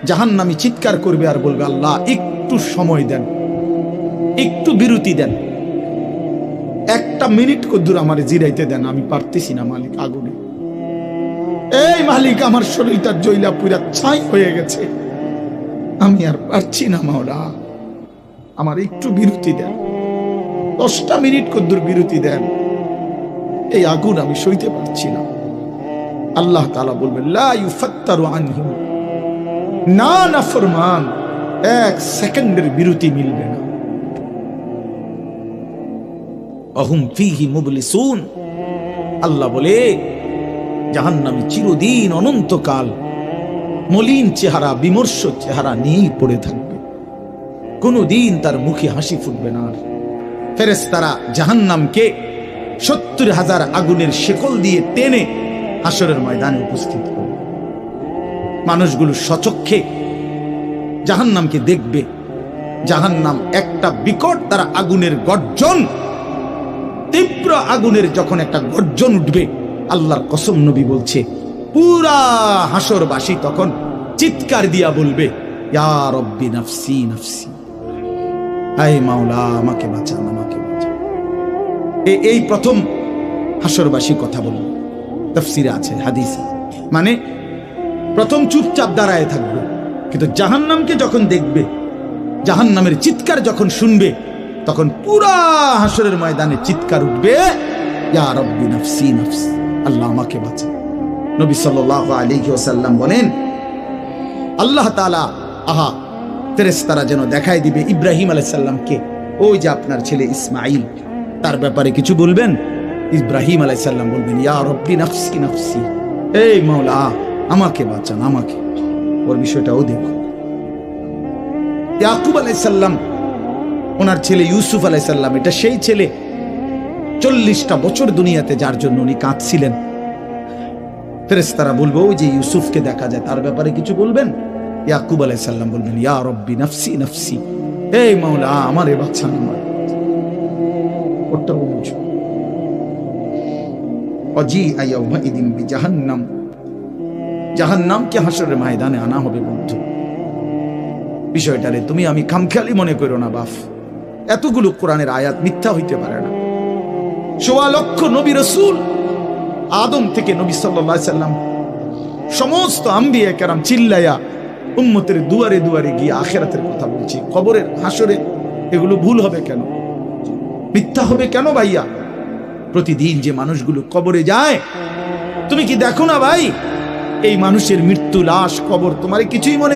জাহান্নামী চিৎকার করবে আর বলবে, আল্লাহ একটু সময় দেন, একটু বিরতি দেন, একটা মিনিট কদ্দুর আমার জিরাইতে দেন, আমি পারতেছি না মালিক আগুনে। এই মালিক, আমার শরীরটা জ্বলা পুরা ছাই হয়ে গেছে, আমি আর পারছি না মাওলা, আমার একটু বিরতি দেন, 10টা মিনিট কদ্দুর বিরতি দেন, এই আগুন আমি সইতে পারছি না। আল্লাহ তাআলা বলবেন, লা ইউফাত্তারু আনহুম, না নাফরমান, 1 সেকেন্ডের বিরতি মিলবে না। অহুম ফীহি মুবলিসুন, আল্লাহ বলে জাহান্নামী চিরদিন অনন্তকাল মলিন চেহারা, বিমর্ষ চেহারা নিয়েই পড়ে থাকবে, কোনদিন তার মুখে হাসি ফুটবে না। ফেরেশতারা জাহান্নামকে 70,000 আগুনের শেকল দিয়ে টেনে হাসরের ময়দানে উপস্থিত করবে। মানুষগুলো সচক্ষে জাহান্নামকে দেখবে। জাহান্নাম একটা বিকট তারা আগুনের গর্জন, তীব্র আগুনের যখন একটা গর্জন উঠবে, আল্লাহর কসম নবী বলছে, পুরা হাসরবাসী তখন চিৎকার দিয়া বলবে, ইয়া রব্বি নাফসি নাফসি, আয় মাওলা আমাকে বাঁচান, আমাকে বাঁচান। এই প্রথম হাসরবাসী কথা বলবে, তাফসিরে আছে, হাদিসে, মানে প্রথম চুপচাপ দাঁড়ায় থাকবে, কিন্তু জাহান্নামকে যখন দেখবে, জাহান্নামের চিৎকার যখন শুনবে, তখন পুরা হাসরের ময়দানে চিৎকার উঠবে, ইয়া রব্বি নাফসি নাফসি, আল্লাহ আমাকে বাঁচান। নবী সাল্লাল্লাহু আলাইহি ওয়াসাল্লাম বলেন, আল্লাহ তাআলা ফেরেশতারা যেন দেখায় দিবে ইব্রাহিম আলাইহিস সালামকে, ওই যে আপনার ছেলে ইসমাঈল, তার ব্যাপারে কিছু বলবেন। ইব্রাহিম আলাইহিস সালাম বলবেন, ইয়া রব্বি নাফসি নাফসি, এই মাওলা আমাকে বাঁচান, আমাকে। ওর বিষয়টাও দেখো। ইয়াকুব আলাইহিস সালাম, ওনার ছেলে ইউসুফ আলাইহিস সালাম, এটা সেই ছেলে 40টা বছর দুনিয়াতে যার জন্য উনি কাঁদছিলেন। ফেরেশতারা বলবো, ওই যে ইউসুফকে দেখা যায়, তার ব্যাপারে কিছু বলবেন। ইয়াকুব আলাইহিস সালাম বলবেন, ইয়া রব্বি নাফসি নাফসি, এই মাওলা আমারে বাঁচান, আমার। ওটাও বুঝো। অজি আইয়াউমা ইদিন বিজাহান্নাম, জাহান্নামকে হাসরের ময়দানে আনা হবে। বন্ধু, বিষয়টারে তুমি আমি খামখেয়ালি মনে করো না বাপ। এতগুলো কোরআনের আয়াত মিথ্যা হইতে পারে না। 1.25 লক্ষ নবী রাসূল, আদম থেকে নবী সাল্লাল্লাহু আলাইহি সাল্লাম, সমস্ত আম্বিয়া কেরাম চিল্লায়া উম্মতের দুয়ারে দুয়ারে গিয়ে আখিরাতের কথা বলছি, কবরের, হাসরে। এগুলো ভুল হবে কেন, মিথ্যা হবে কেন ভাইয়া? প্রতিদিন যে মানুষগুলো কবরে যায়, তুমি কি দেখো না ভাই, এই মানুষের মৃত্যু, লাশ, কবর তোমার কিছুই মনে